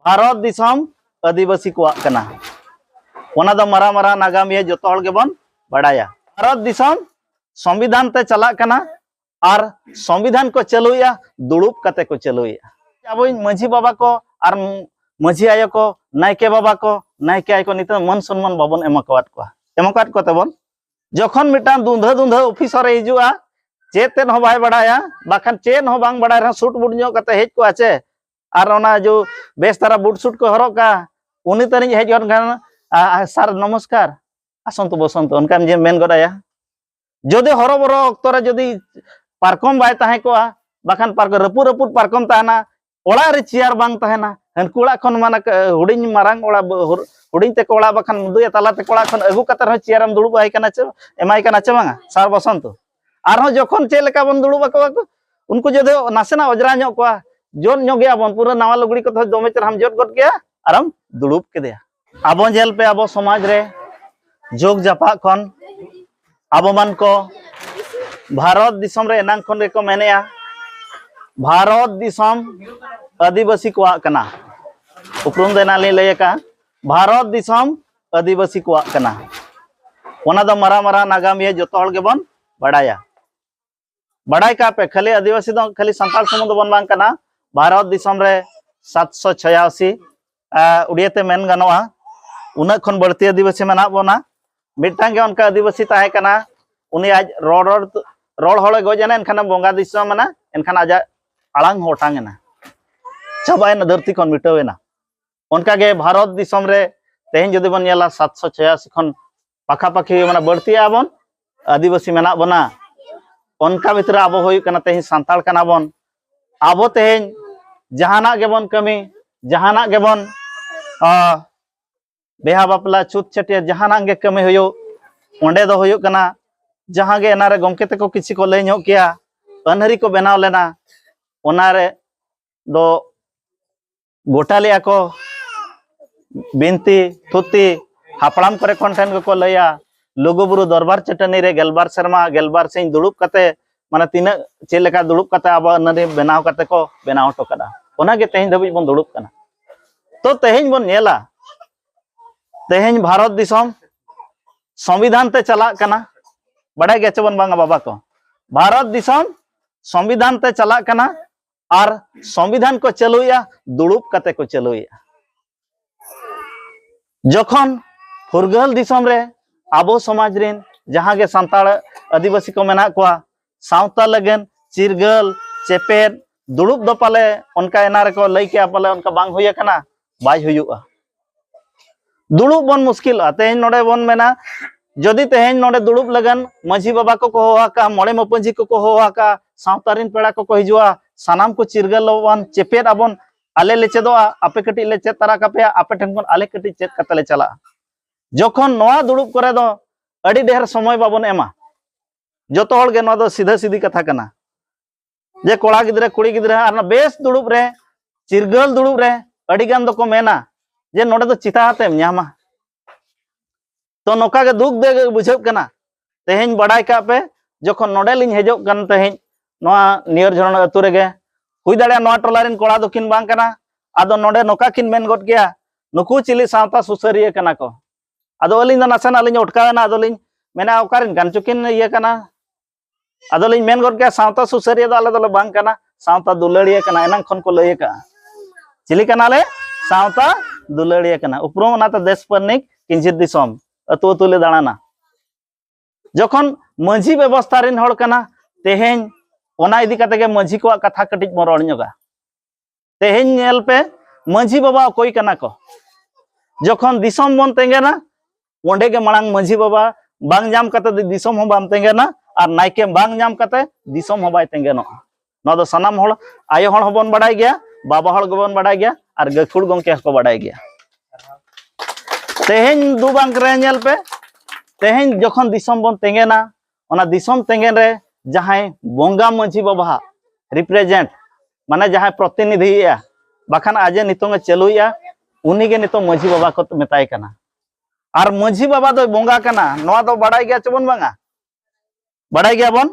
भारत दिसम आदिवासी को मारा नागामिया जो गेबन बड़ाया भारत दिसम संविधान ते चला कना और संविधान को चलुया दुड़ुब कते को चलुया अब माझी बाबा को और माझी आयो को नायके बाबा को नायके आय को नित मन सम्मान बाबन एमकावाद को तबन जखन मिटान दुंधा दुंधा ऑफिसर हिजुआ चेतेन हो बाय बड़ाया बाखान चेन हो बांग बड़ाय रहा सूट बुट ᱧᱚᱜ कते हेज को आचे और ओना जो बेस तारा बुट सूट को हरक का उनी तरिñ हेज गन सर नमस्कार आसंत बसंत उनका जे मेन गडाया जदि हरो बरो अक्तरे जदि पारकम बाय ताहे को बाखान पार्क रपु रपु पारकम ताना ओड़ा रे चेयर बांग ताहेना हनकुड़ा खन माना हुडिñ मारांग ओड़ा हुडिñ ते कोड़ा बाखान दुय ताला ते कोड़ा खन अगु कतर चेयरम दुड़ुब आय कना च एमाय कना च बांगा सर बसंत आरो जखन चे लेका बन दुड़ुब को उनको जदि नासेना अजरा ᱧᱚᱜ को जोन ᱧᱚᱜ बन पूरा नवा लुगड़ी को दोमे चर हम जोत गट गया आराम दुड़ुब केदेया आबो जेल पे आबो समाज रे जोग जापा खन आबो मान को भारत दिसम रे एनांग खन को मेनेया भारत दिसम आदिवासी को कना उपरुम देना ले लेका भारत दिसम आदिवासी को कना ओना दो मारा मारा नागामिया जो गेबन बड़ाया बड़ाई का पे खाली आदिवासी दो खाली संताल समुद बन बांग कना भारत दिसम रे 786 उड़ियाते मेन गानोआ उना खन बढ़ती आदिवासी मेना बोना मिटांगे उनका आदिवासी ताहे कना उनी आज रोड होले गजना एनखान बोंगा दिसम मना एनखान आज आलांग होटांगना चाबायना धरती खन मिटावेना उनका गे भारत दिसम रे तेहन जदि बन नेला 786 खन पाखा पाखी माने बढ़ती आबन आदिवासी मेना बना उनका भितर आबो होय कना तेहन सांताल कना बन आबो तेहन जहाना गेबन कमी जहाना गेबन बेहा बापला छूत छटिया जहाना गे कमी होयो ओंडे दो होयो कना जहां गे एनारे गमके तको किसी को लय ᱧᱚᱜ किया अनहरी को बनाव लेना ओनारे दो गोटालिया को बिनती थुती हापड़ाम करे कॉन्टेंट को लया लुगुबुरु दरबार चटनी रे गेलबार शर्मा गेलबार सिंह दुड़ुब कते माने तीना चेलेका दुड़ुब कते अब अनहरी बनाव कते को बनाव तो कदा ओना गे तेहन धबि बन दुड़ुब कना तो तेहन बन नेला तेहन भारत दिसम संविधान ते चला कना बड़ा गे चबन बांगा बाबा को भारत दिसम संविधान ते चला कना और संविधान को चलुया दुड़ुब कते को चलुया जखन फुरगल दिसम रे आबो समाज रेन जहां गे संताल आदिवासी को मेना को सावता लगन चिरगल चेपेट दुड़ुब दो पाले उनका एनारे को लई के पाले उनका बांग होया कना बाज हुयुआ दुड़ुब बन मुश्किल तेहन नोडे बन मेना जदि तेहन नोडे दुड़ुब लगन माझी बाबा को होआ का मोड़े मपंजी को होआ का सावतारिन पेड़ा को हिजुआ सानाम को चिरगल बन चेपेट आबन आले ले चेदोआ आपे कटी ले चेत तारा कापे आपे ठन कोन आले कटी चेत कते ले चला जखन नोआ दुड़ुब करे दो अड़ी ढेर समय बाबन एमा जतो हल गे नो दो सीधा सीधी कथा कना जे कोड़ा गिदरे कुड़ी गिदरे आर बेस दुड़ुब रे चिरगल दुड़ुब रे अड़ी गान दो को मेना जे नोडे दो चिता हातेम न्यामा तो नोका गे दुख दे बुझे कना तेहन बड़ाई का पे जखन नोडे लिन हेजो कन तेहन नोआ नियर झरण अतु रेगे हुई दाड़े नोआ टोलारिन कोड़ा दो किन बांग कना आदो नोडे नोका किन मेन गट गया नुकु चिली सावता सुसरिया कना को आदो अलिन द नासन अलिन उठकाना आदो लिन मेना ओकारिन गान चुकिन इया कना आदो लिन मेन गट गया सावता सुसरिया द आले दो बांग कना सावता दुलड़िया कना एनांग खन को लय का चिली कना ले सावता दुलड़िया कना उपरोम ना त देश परनिक किंचित दिसम अतु अतु ले दाणाना जखन माझी व्यवस्था रिन हड़ कना तेहेन ओना इदी कते गे माझी को कथा कटिज मोर अणियोगा तेहेन नेल पे माझी बाबा कोई कना को जखन दिसम बन तेंगेना ओंडे गे मांग माझी बाबा बांग जाम कते दिसम हो बाम तेंगेना और नाइके बांग जाम कते दिसम हो बाय तेंगेनो न दो सनाम हड़ आयो हड़ होबन बड़ाई गया बाबा हड़ गबन बड़ाई गया और गखुड़ गंके को बड़ाई गया तेहन दु बांग रे नेल पे तेहन जखन दिसम बन तेंगेना ओना दिसम तेंगेन रे जहां बोंगा माझी बाबा रिप्रेजेंट माने जहां प्रतिनिधि बाखान आजे नितोंग चलुया उनी गे नितो माझी बाबा को मेताय कना और माझी बाबा दो बोंगा कना नोआ दो बड़ाई गया चबन बांगा बड़ाई गया बन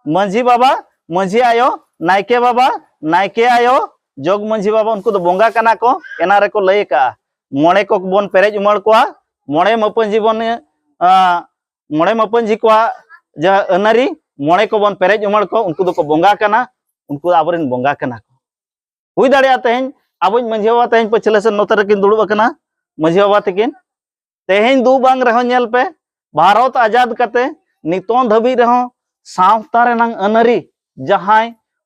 माझी बाबा माझी आयो नायके बाबा नायके आयो जग मांझी बाबा उनको दो बोंगा कना को एना रे को लय का मोणे को बन पेरेज उमड़ को मोणे मपंजी बन मोणे मपंजी को जा अनारी मोणे को बन पेरेज उमड़ को उनको दो को बोंगा कना उनको आबरेन बोंगा कना को हुई दाड़िया तेहें अब मांझी बाबा तेहें पछले से नोतर किन दुड़ुब कना मांझी बाबा तकिन तेहें दू बांग रहो नेल पे भारत आजाद कते नितों धबी रहो सावता रेनांग अनारी जहां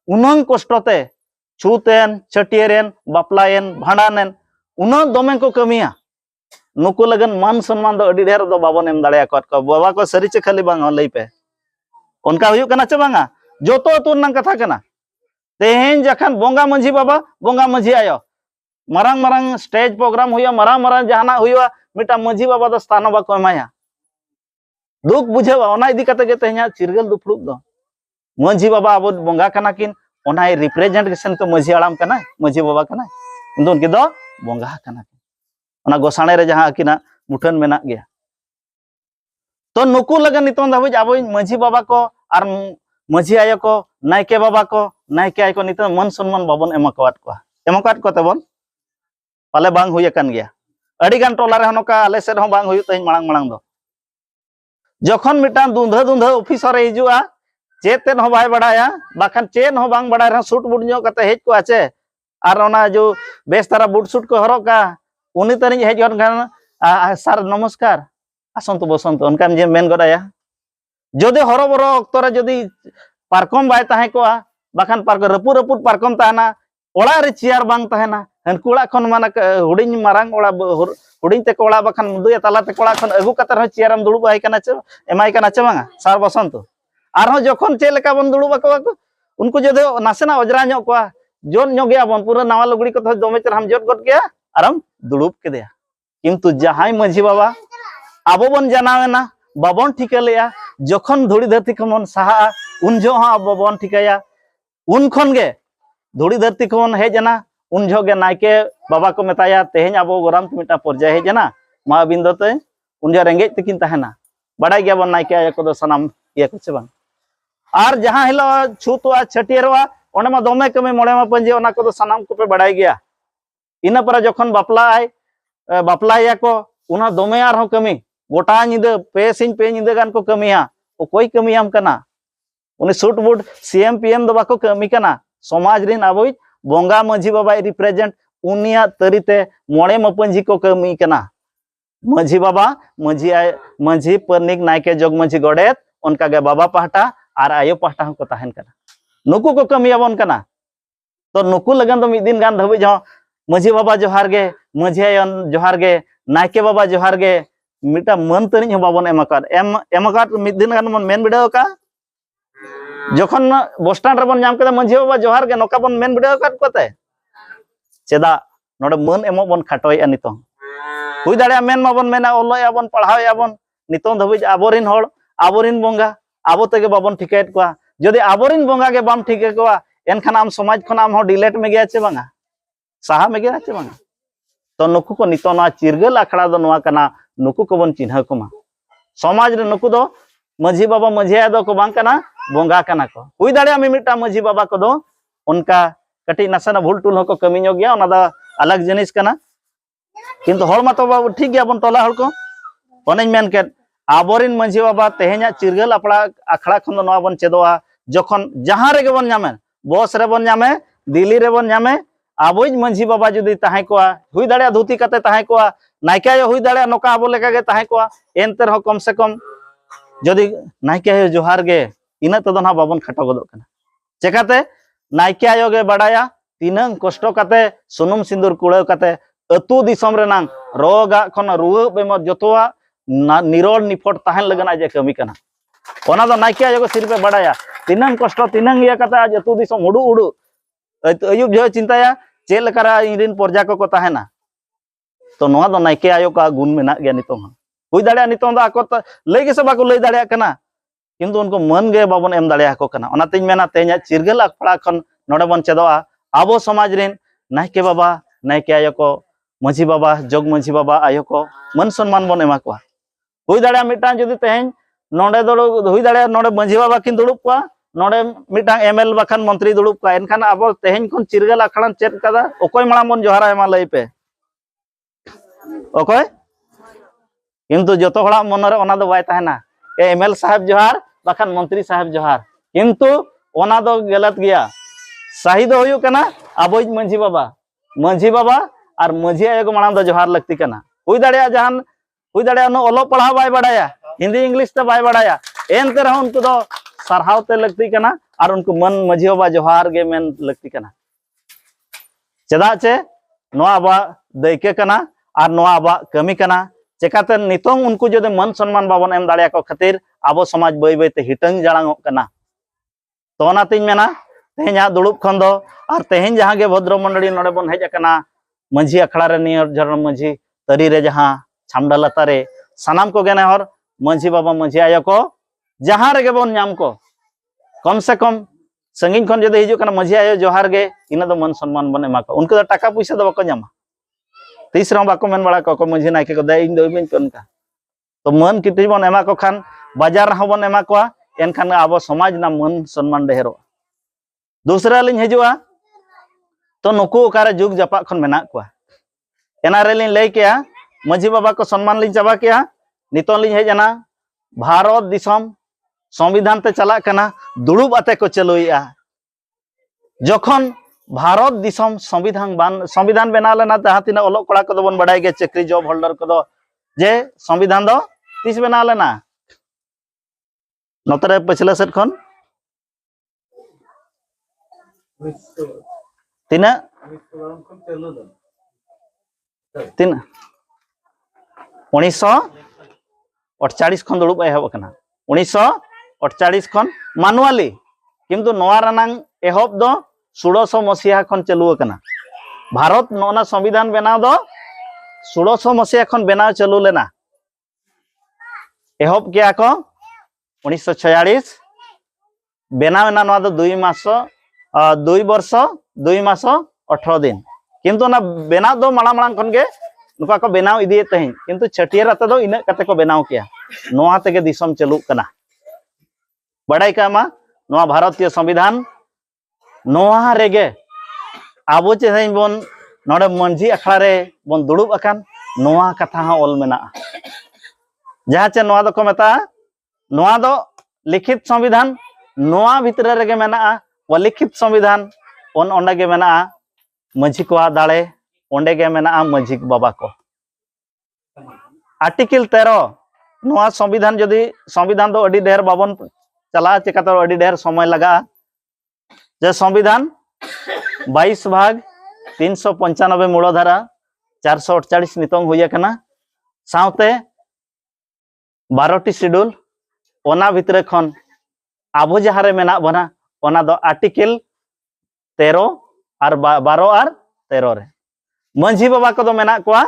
उनंग कष्टते छूतेन छटियरेन बापलायन भांडानेन उनंग दोमे को कमिया नुकु लगन मान सम्मान दो अडी ढेर दो बाबन एम दाड़िया को बाबा को सरी चे खाली बांग लई पे उनका हुयु कना चे बांगा जोतो तुर नंग कथा कना तेहें जखन बोंगा मांझी बाबा बोंगा मांझी आयो मरंग मरंग स्टेज प्रोग्राम हुआ मरंग मरंग जहाना हुआ मिटा मांझी बाबा दो स्थान बाको एमाया दुख बुझेवा ओना इदी कते गे तेहें चिरगल दुफड़ुब दो मांझी बाबा अब बोंगा कना किन ओना रिप्रेजेंटेशन को मांझी आराम कना मांझी बाबा कना उनको उनके दो बोंगा कना ओना गोसाणे रे जहां किना मुठन मेना गया तो नुकु लगन नितों धाबी अब मांझी बाबा को और मांझी आयो को नायके बाबा को नायके आय को नितों मन सम्मान बाबन एमाकवात को तबन पाले बांग हुई अकन गया अड़ी गान टोला रे नोका आले सेड हो बांग हुई तेहें मांग मांग दो जखन मिटा दुंधा दुंधा ऑफिसर हिजुआ चेतन हो बाय बड़ाया बाखान चेन हो बांग बड़ा रहा सूट बूट ᱧᱚᱜ कते हेज को आचे और ओना जो बेस तारा बूट सूट को हरक का उनी तरिñ हेज गन गान सर नमस्कार आसंत बसंत उनका जे मेन गडाया जदि हरो बरो अक्तो रे जदि पारकम बाय ताहे को बाखान पारक रपु रपु पारकम ताना ओड़ा रे चेयर बांग ताहेना हनकुड़ा खन माना हुडिñ मारांग ओड़ा हुडिñ ते कोड़ा बाखान मुदुया ताला ते कोड़ा खन अगु कतर हो चेयरम दुड़ुब आय कना चे एमाय कना चे बांगा सर बसंत आरो जखन चे लेका बन दुड़ुब को उनको जदि नासेना अजरा ᱧᱚᱜ को जोन ᱧᱚᱜ गया बन पूरा नवा लुगड़ी को दोमे चर हम जोट गट गया आराम दुड़ुब के दिया किंतु जहां मांझी बाबा आबो बन जानावेना बाबन ठिकालेया जखन धुड़ी धरती खमन साहा उन जो हां आबो बन ठिकाया उन खन गे धुड़ी धरती खमन हेजना उन जो गे नायके बाबा को मेताया तेहें आबो गराम मिटा पर्याय हेजना मा बिंदते उन जो रेंगेज तकिन ताहेना बड़ाय गया बन नायके आया को सनाम ये कुछ बांग और जहां हिलो छूतवा छटियरवा ओने मा दोमे कमी मोड़े मा पंजे ओना को सनाम को पे बड़ाय गया इना पर जखन बापलाया को उना दोमे आर हो कमी गोटा निद पे सिंह पे निद गान को कमिया ओ कोई कमियाम कना उनी सूट बूट सीएम पीएम दो बाको कमी कना समाज रिन आबोई बोंगा मांझी बाबा रिप्रेजेंट उनिया तरीते मोड़े मपंजी को कमी कना मांझी बाबा मांझी परनिक नायके जग मांझी गोडेत उनका गे बाबा पहाटा और आयो पहाटा को ताहेन कना नुकु को कमियाबन कना तो नुकु लगन तो मिद दिन गान धबी जो मांझी बाबा जोहार गे मांझी आयन जोहार गे नायके बाबा जोहार गे मिटा मन तरिñ बाबन एमकात मिद दिन गान मन मेन बिडाव का जखन बस स्टैंड रे बन नाम के मांझी बाबा जोहार गे नोका बन मेन बिडाव कात कोते चेदा नोडे मन एमो बन खाटोय नितो हुई दाड़िया मेन माबन मेना ओलय आबन पढ़ाव आबन नितो धबी आबोरिन होड़ आबोरिन बोंगा आबो तेगे बाबन ठिकायत को जदि आबोरिन बोंगा गे बाम ठिके को एनखान आम समाज खन आम हो डिलेट में गया चे बांगा साहा में गया चे बांगा तो नुकु को नितो ना चिरगल आखड़ा दो नवा कना नुकु को बन चिन्ह को मा समाज रे नुकु दो मांझी बाबा मांझिया दो को बांग कना बोंगा कना को हुई दाड़िया मिमिटा मांझी बाबा को दो उनका कटी नसना भूल टूल हो को कमी ᱧᱚᱜ गया ओना दा अलग जिनिस कना किंतु हर मा तो बाबा ठीक गया बन टोला हर को ओनेñ मेन के आबोरिन मांझी बाबा तेहेኛ चिरगल आखड़ा खन दो नवा बन चेदोआ जखन जहां रे बन नामे बस रे बन नामे दिल्ली रे बन नामे आबोज मांझी बाबा जुदी ताहे को हुई दाड़िया धुती कते ताहे को नायके हुई दाड़िया नोका आबो लेका गे ताहे को एनते रहो कम से कम जदि नायके जोहार गे इना तो ना बाबन खाटो गदो कना चेकाते नायके आयो गे बड़ाया तीनंग कष्ट कते सुनुम सिंदूर कुड़ाव कते अतु दिसम रे नांग रोगा खन रुआ बेमार जतोआ निरोड़ निफट ताहेन लगना जे कमी कना ओना दो नायके आयो सिर पे बड़ाया तीनंग कष्ट तीनंग या कते आज अतु दिसम उडु उडु अयुब जो चिंताया चेल करा इरिन पर्जा को ताहेना तो नोआ दो नायके आयो का गुण मेना गया नितो हुई दाड़िया नितो दा को लई गे से बाको लई दाड़िया कना किंतु उनको मन गे बाबन एम दाड़िया को कना ओना तिन मेना तेኛ चिरगल आखड़ा खन नोडे बन चेदोआ आबो समाज रिन नायके बाबा नायके आयो को मांझी बाबा जग मांझी बाबा आयो को मन सम्मान बन एमा को हुई दाड़िया मिटा जदि तेñ नोडे दो हुई दाड़िया नोडे मांझी बाबा किन दुड़ुब को नोडे मिटांग एमएल बखान मंत्री दुड़ुब का एनखान अब तेहेन खन चिरगल आखड़ा चेक कदा ओकोय मांग बन जोहारा एमा लई पे ओकोय किंतु जतो हड़ा मन रे ओना दो बाय ताहेना एमएल साहब जोहार बखान मंत्री साहब जोहार किंतु ओना दो गलत गया सही दो हुयु कना अबोज मंझी बाबा और मंझी आयो मांग दो जोहार लगती कना हुई दाड़िया जहान हुई दाड़िया नो ओलो पढ़ा बाय बडाया हिंदी इंग्लिश ते बाय बडाया एनते रह उनको दो सरहावते लगती कना और उनको मन मंझी बाबा जोहार गे मेन लगती कना चेदा चे नोआ बा दैके कना और नोआ बा कमी कना चेकाते नितोंग उनको जदे मन सम्मान बाबन एम दाड़िया को खातिर आबो समाज बाय बायते हिटंग जाड़ांगो कना तो ओनातिन मेना तेहें दुड़ुब खन दो और तेहें जहां गे भद्र मंडली नोडे बन हेज कना मंझी अखड़ा रे नियर जरन मंझी तरी रे जहां छामडा लतारे सानाम को गेने हर मंझी बाबा मंझी आयो को जहां रे बन नाम को कम से कम संगिन खन जदे हिजु कना मंझी आयो जोहार गे इना दो मन सम्मान बन एमा को उनको दो टाका पैसा दो बको नामा तीस रे बाको मेन बड़ा को मंझी नायके को दे इन दो बिन कोनका तो मन किति बन एमा को खान बाजार ह बन एमा को एनखान आबो समाज ना मन सम्मान डेहरो दूसरा लिन हिजुआ तो नुकु ओकारे जुग जपा खन मेना को एना रे लिन लई केया मंझी बाबा को सम्मान लिन चाबा केया नितो लिन हेजना भारत दिसम संविधान ते चला कना दुड़ुब आते को चलुइया जखन भारत दिसम संविधान बना लेना जहां तीना ओलोक कड़ा को बन बडाय गे चक्री जॉब होल्डर को जे संविधान दो तीस बना लेना नतरे पछले सेट खन तीना तीन 1948 खन दुड़ुब एहब कना 1948 खन मानुआली किंतु नोआ रनांग एहब दो 1600 मसीहा खन चलु कना भारत नोना संविधान बनाव दो 1600 मसीहा खन बनाव चलु लेना एहब किया को 1946 बनाव ना नोआ दो 2 वर्ष 2 मास 18 दिन किंतु ना बनाव दो माला माला खन गे नुका को बनाव इदिए तहिन किंतु छटियर आते दो इना कते को बनाव किया नोआ तेगे दिसम चलु कना बड़ाई का मा नोआ भारतीय संविधान नोआ रेगे आबो चेहई बन नोडे मंझी अखड़ा रे बन दुड़ुब अकान नोआ कथा हा ओल मेना जहां चे नोआ दो को मेता नोआ दो लिखित संविधान नोआ भितर रेगे मेना अलिखित संविधान ओंडे गे मेना मंझी को दाड़े ओंडे गे मेना मंझी बाबा को आर्टिकल 13 नोआ संविधान जदि संविधान दो अडी ढेर बाबन चला चिकाते अडी ढेर समय लगा जे संविधान 22 भाग 395 मूलधारा 448 नितोंग हुई कना साउते 12टी शेड्यूल ओना भितरे खन आबो जहां रे मेना बना ओना दो आर्टिकल 13 और 12 और 13 रे मंझी बाबा को दो मेना कोआ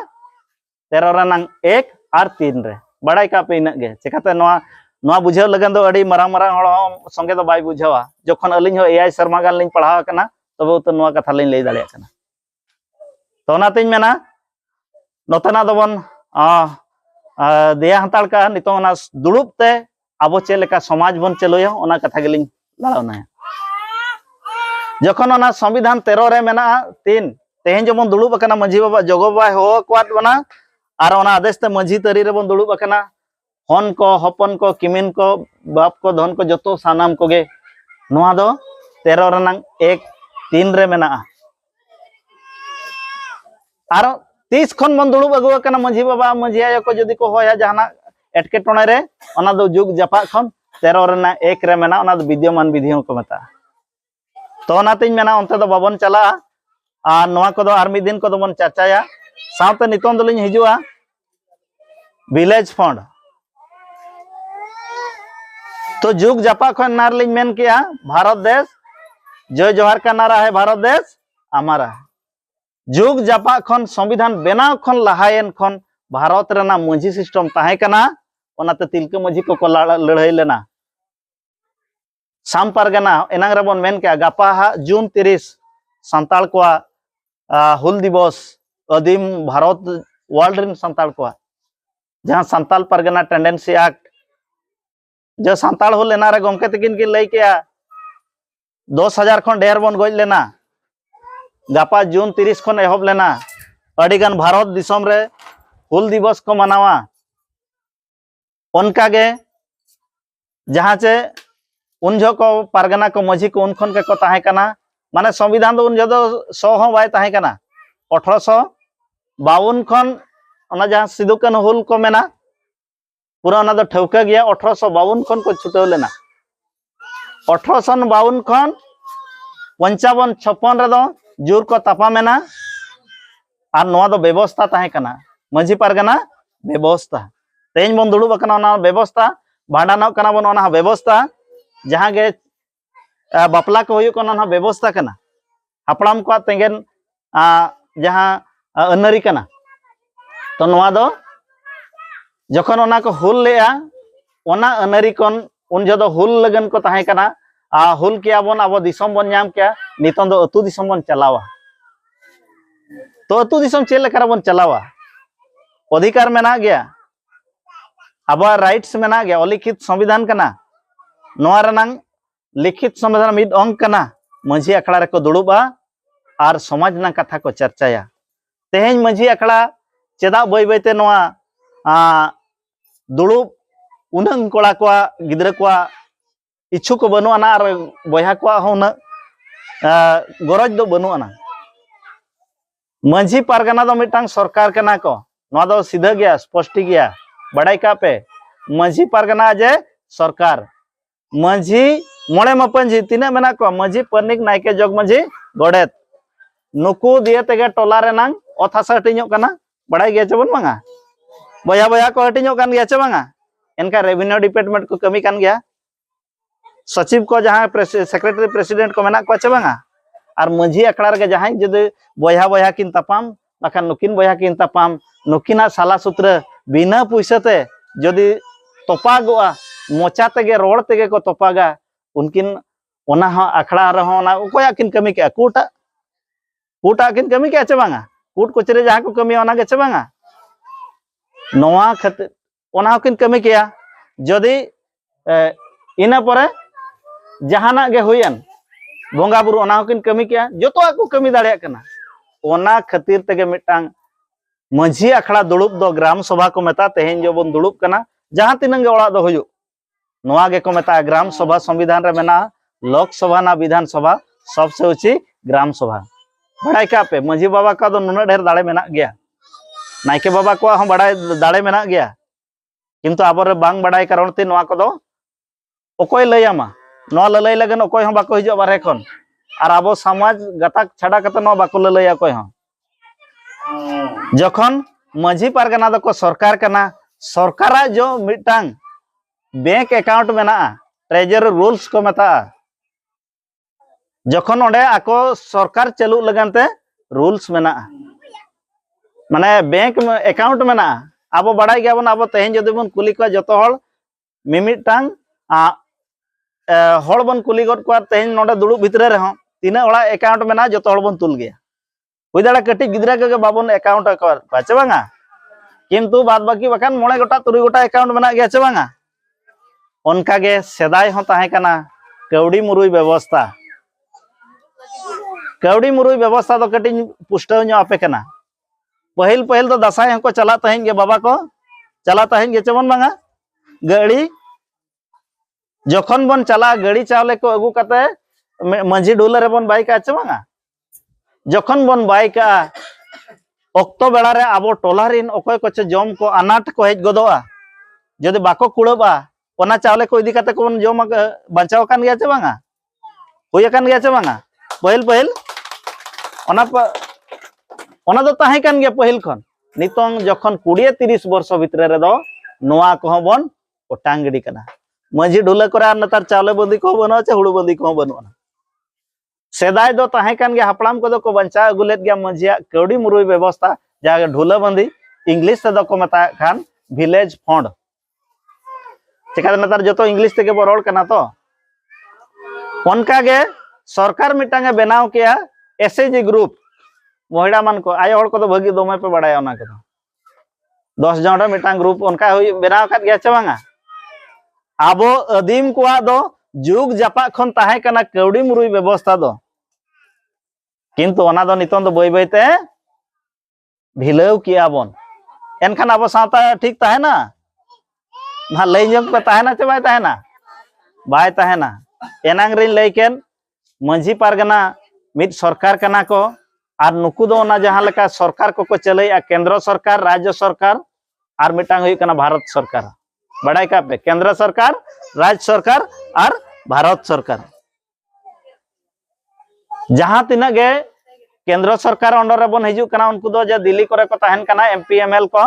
13 रनांग 1 और 3 रे बड़ाई का पे इना गे चिकाते नोआ बुझाव लगन दो अड़ी मरांग मरांग हड़ संगे दो बाय बुझावा जखन अलिन हो एआई शर्मा गान लिन पढ़ावा कना तबे तो नोआ कथा लिन लई दाड़िया कना तो ओनातिन मेना नोतना दो बन देया हताड़ का नितो ओना दुड़ुब ते आबो चे लेका समाज बन चलोया ओना कथा गेलिन लाउना जखन ओना संविधान 13 रे मेना 3 तेहें जमन दुड़ुब अकना मंझी बाबा जगो बाय हो क्वाट बना और ओना आदेश ते मंझी तरी रे बन दुड़ुब अकना हन को हपन को किमिन को बाप को धन को जतो सानाम को गे नोआ दो 13 रनांग 1 3 रे मेना और 30 खन मन दुड़ुब अगु अकना मंझी बाबा मंझी आयो को जदि को होया जहाना एटके टोने रे ओना दो जुग जपा खन 13 रना 1 रे मेना ओना दो विद्यमान विधियों को मता तो ओनातिन मेना ओनते दो बाबन चला आ नोआ को दो आर मिद दिन को दो बन चर्चाया साउते नितों दलिन हिजुआ विलेज फंड तो जुग जपा खन नार लिन मेन किया भारत देश जय जोहार का नारा है भारत देश हमारा जुग जपा खन संविधान बनाव खन लहायन खन भारत रेना मंझी सिस्टम ताहे कना ओनाते तिलके मंझी को लड़ाई लेना साम पारगना एनांग रेबन मेन के गापा जून 30 संताल को हुल दिवस आदिम भारत वर्ल्ड रिन संताल को जहां संताल पारगना टेंडेंसी एक्ट जो संताल हुल एना रे गमके तकिन किन लई के 10,000 खन ढेर बन गज लेना गापा जून 30 खन एहब लेना अडिगान भारत दिसम रे हुल दिवस को मनावा उनकागे जहाँ चे उन जो को पारगना को मझी को उन खन के को ताहे कना माने संविधान तो उन जो सौ हो बाय ताहे कना 1852 खन ओना जहाँ सिदु कान्हू हुल को मेना पूरा ओना दो ठौका गया 1852 खन को छुटाव लेना 1852 खन 55 56 रे दो जोर को तापा मेना और नवा दो व्यवस्था ताहे कना मझी पारगना व्यवस्था तेज बन दुड़ुब कना ओना व्यवस्था भांडानो कना बन ओना व्यवस्था जहाँ गे बापला को हुयु कना ओना व्यवस्था कना हापड़ाम को तेंगेन जहाँ अनरी कना तो नवा दो जखन ओना को हुल लेया ओना अनरी कन उन जो हुल लगन को ताहे कना हुल किया बन अब दिसम बन नाम किया नितन दो अतु दिसम बन चलावा तो अतु दिसम चेल लेकर बन चलावा अधिकार मेना गया अब राइट्स मेना गया अलिखित संविधान कना नोआ रनांग लिखित संविधान मिद अंग कना मझी अखड़ा रे को दुड़ुबा और समाज ना कथा को चर्चाया तेहेज मझी अखड़ा चेदा बय बयते नोआ दुड़ुब उनंग कोड़ा को गिद्रा को इच्छु को बनुआना और बया को होना गरज दो बनुआना मझी पारगना दो मिटांग सरकार कना को नोआ दो सीधा गया स्पष्ट गया बड़ाई का पे मझी पारगना जे सरकार मझी मोड़े मपंजी तीना मेना को मझी परनिक नायके जग मझी गोडेत नुकु दिए तेगे टोला रेनांग ओथ हासा हटिñok कना बड़ाई गया चबन मांगा बया बया को हटिñok कान गया चबांगा इनका रेवेन्यू डिपार्टमेंट को कमी कान गया सचिव को जहां सेक्रेटरी प्रेसिडेंट को मेना को चबांगा और मझी अखड़ा रे जहां जदि बया बया किन तपाम बाखान नुकिन बया किन तपाम नुकिना साला सूत्र बिना पैसाते जदि तोपागोआ मोचा तेगे रोड तेगे को तोपागा उनकिन ओना हो अखड़ा रहो ना कोया किन कमी के कूटा किन कमी के चबांगा कूट कोचरे जहां को कमी ओना के चबांगा नोआ खातिर ओना किन कमी के जदि इना परे जहाना गे हुयन बोंगा बुरु ओना किन कमी के जतो को कमी दाड़िया कना ओना खातिर तेगे मिटांग मझी अखड़ा दुड़ुब दो ग्राम सभा को मेता तेहेन जो बन दुड़ुब कना जहां तिनंग ओड़ा दो हुयु नोआ गे को मेता ग्राम सभा संविधान रे मेना लोक सभा ना विधान सभा सबसे ऊंची ग्राम सभा बड़ाई का पे मझी बाबा का दो नुना ढेर दाड़े मेना गया नायके बाबा को हम बड़ाई दाड़े मेना गया किंतु आबरे बांग बड़ाई कारण ते नोआ को दो ओकोय लैयामा नोआ ललay लगन ओकोय हम बाको हिजो बारे खन और आबो समाज गताक छाड़ा कते नोआ बाको ललैया कोय हम जखन मझी पारगना दो को सरकार कना सरकारा जो मिटांग बैंक अकाउंट मेना ट्रेजर रूल्स को मेता जखन ओंडे आको सरकार चालू लगनते रूल्स मेना माने बैंक अकाउंट मेना आबो बड़ाई गया बन आबो तेहेन जदि बन कुली को जतो हल मिमिटांग हल बन कुली गद को तेहेन नोडे दुड़ुब भितरे रे हो तीना ओड़ा अकाउंट मेना जतो हल बन तुल गया हुई दाड़ा कटी गिद्रा के बाबन अकाउंट को बाचे बांगा किंतु बाद बाकी बखान मोड़े गोटा तुरुई गोटा अकाउंट मेना गया चे बांगा उनका गे सेदाय हो ताहे कना कौड़ी मुरुई व्यवस्था कौड़ी मुरुई व्यवस्था तो कटी पुष्टाव ᱧᱚᱜ आपे कना पहिल पहिल तो दसाई हमको चला तहेन गे बाबा को चला तहेन गे चबन बांगा गाड़ी जखन बन चला गाड़ी चावले को अगु कते मझी डोला रे बन बाइक आचे बांगा जखन बन बाइका ऑक्टो बेड़ा रे आबो टोला रिन ओकोय को जम को अनाट को हेज गदोआ जदि बाको कुड़बा ओना चावले को इदी कते को जम बचाव कान गया चे बांगा होय कान गया चे बांगा पहिल पहिल ओना दो ताहे कान गया पहिल खन नितोंग जखन 20-30 वर्ष भितरे रे दो नोआ को बन ओटांग गिडी कना मझी ढुला करे नतार चावले बंदी को बनो चे हुड़ू बंदी को बनो सेदाय दो ताहे कान गया हपड़ाम को दो को बंचा अगुलेत गया मझिया कौड़ी मुरुई व्यवस्था जागे ढुला बंदी इंग्लिश से दो को मता खान विलेज फंड चिका नतार जतो इंग्लिश ते के बरोड़ कना तो उनका गे सरकार मिटांगे बनाव किया एसएजी ग्रुप महिला मन को आयो हड़ को तो भगी दोमे पे बड़ाया ओना के 10 जन मिटांग ग्रुप उनका बनाव काट गया चे बांगा आबो आदिम को दो जुग जापा खन ताहे कना कौड़ी मुरुई व्यवस्था दो किंतु ओना दो नितों दो बई बईते ढिलाव किया बन एनखान अब सावता ठीक ताहेना ना लई जंग पे ताहेना चे बाय ताहेना बाय ताहेना एनांग रिन लईकेन मंझी पारगना मिद सरकार कना को आर नुकु दो ना जहां लेका सरकार को चलैया केंद्र सरकार राज्य सरकार आर मिटांग हुई कना भारत सरकार बड़ाई का पे केंद्र सरकार राज्य सरकार और भारत सरकार जहां तिना गे केंद्र सरकार अंडर रे बन हिजु कना उनको दो जे दिल्ली करे को ताहेन कना एमपीएमएल को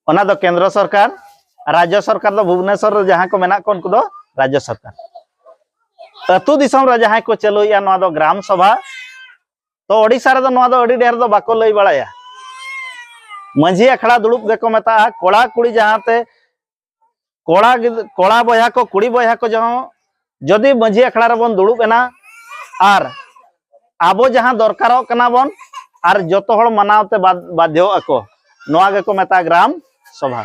ओना दो केंद्र सरकार राज्य सरकार दो भुवनेश्वर जहां को मेना को उनको दो राज्य सरकार अतु दिसम रे जहां को चलोया नवा दो ग्राम सभा तो ओडिसा रे दो नवा दो अडी ढेर दो बाको लई बड़ाया मंझी अखड़ा दुड़ुब गेको मेता कोड़ा कुड़ी जहांते कोड़ा बया को कुड़ी बया को जहां जदि मंझी अखड़ा रे बन दुड़ुब एना आर आबो जहां दरकारो कना बन आर जतो हड़ मनावते बाध्य अको नवा गेको मेता ग्राम सभा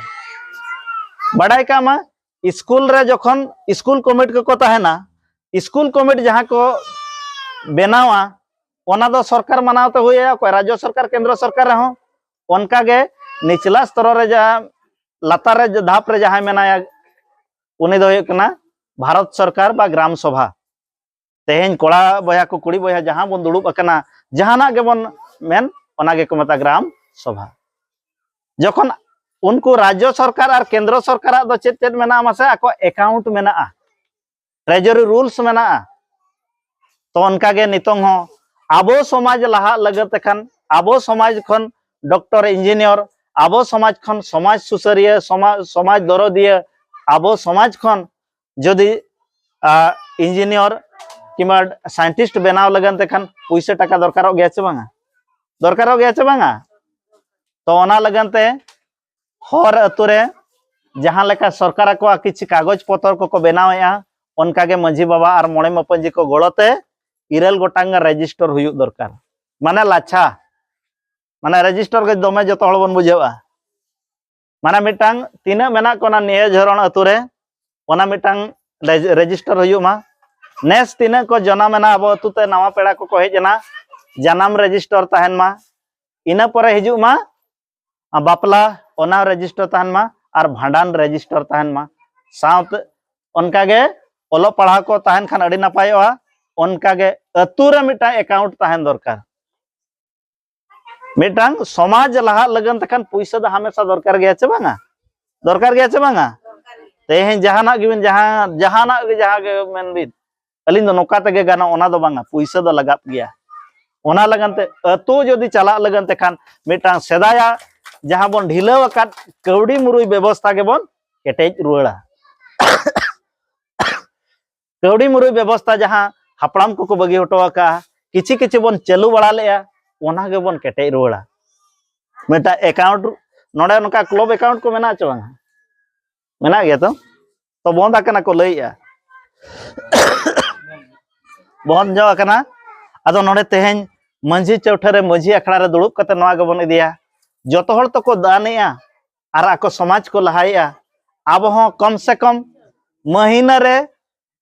बड़ाई का मा स्कूल रे जखन स्कूल कमिटी को ताहेना स्कूल कमिटी जहां को बेनावा ओना दो सरकार मनावते हुए राज्य सरकार केंद्र सरकार रहो उनका गे निचला स्तर रे जहां लातार रे धाप रे जहां मेनाया उनी दो हुई कना भारत सरकार बा ग्राम सभा तेहेन कोड़ा बया को कुड़ी बया जहां बन दुड़ुब अकना जहाना गे बन मेन ओना गे को मता ग्राम सभा जखन उनको राज्य सरकार और केंद्र सरकार दो चेत चेत मेना मासे आको अकाउंट मेना ट्रेजरी रूल्स मेना तो उनका गे नितों हो आबो समाज लहा लगत खान आबो समाज खन डॉक्टर इंजीनियर आबो समाज खन समाज सुसरिया समाज दरदिया आबो समाज खन जदि इंजीनियर किमा साइंटिस्ट बनाव लगन खान पैसा टाका दरकारो गया चे बांगा तो ओना लगनते हर अतुरे जहां लेका सरकार को किछि कागज पत्र को बनावेया उनका गे मंझी बाबा और मोड़े मपंजी को गोड़ते इरेल गोटांग रजिस्टर हुई दरकार माने लाछा माने रजिस्टर के दमे जो हड़ बन बुझेवा माने मिटांग तीना मेना कोना निये झरण अतुरे ओना मिटांग रजिस्टर हुई मा नेस तीना को जना मेना अब अतुते नवा पेड़ा को हेजना जनाम रजिस्टर तहन मा इना परे हिजु मा बापला ओना रजिस्टर तहन मा और भांडान रजिस्टर तहन मा साउत उनका गे ओलो पढ़ा को तहन खान अड़ी नपायोआ उनका गे अतुरे मिटा अकाउंट तहन दरकार मिटांग समाज लहा लगन तखन पैसा द हमेशा दरकार गया चे बांगा तेहेन जहाना गिबिन जहाना गे मेनबिन अलिन दो नोका तगे गाना ओना दो बांगा पैसा दो लगात गया ओना लगनते अतु जदि चला लगनते खान मिटांग सेदाया जहां बन ढिलाव अकात कौड़ी मुरुई व्यवस्था के बन केटेज रुआड़ा कौड़ी मुरुई व्यवस्था जहां हापड़ाम को बगी हटो का किछि किछि बन चालू बड़ा लेया ओना गे बन केटेज रुआड़ा मेटा अकाउंट नोडे नका क्लब अकाउंट को मेना च बांगा मेना गया तो बंद आकना को लईया बंद जो आकना आदो नोडे तेहेन मंझी चौठा रे मंझी अखड़ा रे दुड़ुब कते नवा गे बन इदिया जतो हड़ तो को दानेया और आको समाज को लहाया अब हो कम से कम महीना रे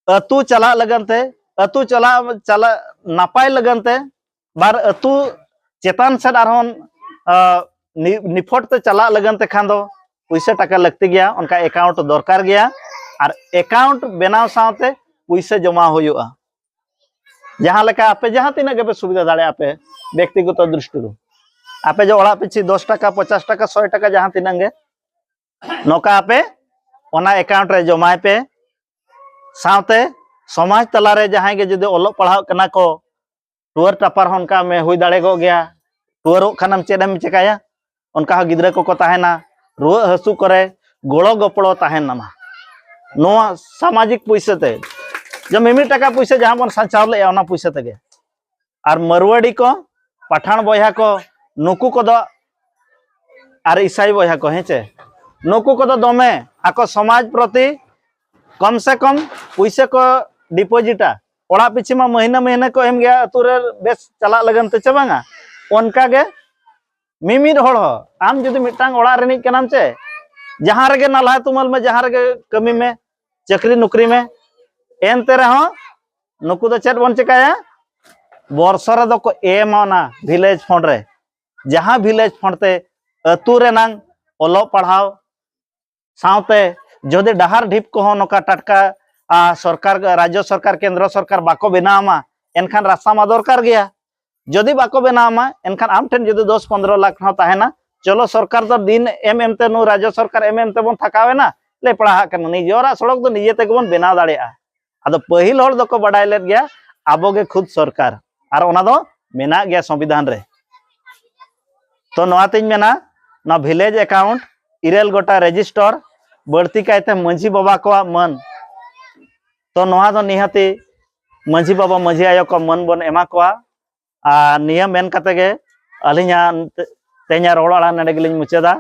अतु चला लगनते अतु चला नापाय लगनते बार अतु चेतान से आरहन निफट ते चला लगनते खान दो पैसा टाका लगती गया उनका अकाउंट दरकार गया और अकाउंट बनाव साथे पैसा जमा होयुआ जहां लेका आपे जहां तीना गे सुविधा दाड़े आपे व्यक्तिगत दृष्टि रो आपे जो ओड़ा पिछी 10 टाका 50 टाका 100 टाका जहां तीनंगे नौका आपे ओना अकाउंट रे जमाय पे साथे समाज तला रे जहां गे जदि ओलो पढ़ाव कना को टूर टपर उनका में हुई दाड़े गो गया टूर खानम चेदम चिकाया उनका गिद्रा को ताहेना रुआ हसु करे गोड़ो गपड़ो ताहेना मा नोआ सामाजिक पैसा ते जब मिमी टाका पैसा जहां बन संचाव ले ओना पैसा तगे और मरवाड़ी को पठान बया को नुकु को दो और ईसाई बया को हेचे नुकु को दो दमे आको समाज प्रति कम से कम पैसा को डिपोजिटा ओड़ा पिछे मा महीना महीना को एम गया तुरे बेस चला लगन ते चबांगा उनका गे मिमिर हड़ आम जदि मिटांग ओड़ा रेनिक कनाम चे जहां रगे नाला तुमल में जहां रगे कमी में चाकरी नौकरी में एनते रहो नुकु दो चेत बन चिकाया वर्ष रे दो को एमाना विलेज फंड रे जहां विलेज फंड ते अतु रेनांग ओलो पढ़ाओ साउते जदि डहार ढिप को नका टटका सरकार राज्य सरकार केंद्र सरकार बाको बनामा एनखान रास्ता मा दरकार गया जदि बाको बनामा एनखान आम ठेन जदि 10-15 लाख हो ताहेना चलो सरकार तो दिन एम ते नु राज्य सरकार एम ते बन थकावेना ले पढ़ा कन निजोरा सड़क तो निजे ते बन बना दाड़ेया आदो पहिल हर दको बडाय ले गया आबो गे खुद सरकार आर ओना दो मेना गया संविधान रे तो नवातिन मेना ना विलेज अकाउंट इरेल गोटा रजिस्टर बढ़ती कायते मंझी बाबा को मन तो नवा दो निहाती मंझी बाबा मंझी आयो को मन बन एमा को नियम मेन कते गे अलिया ते냐 रोड़ा नडे गेलिन मुचेदा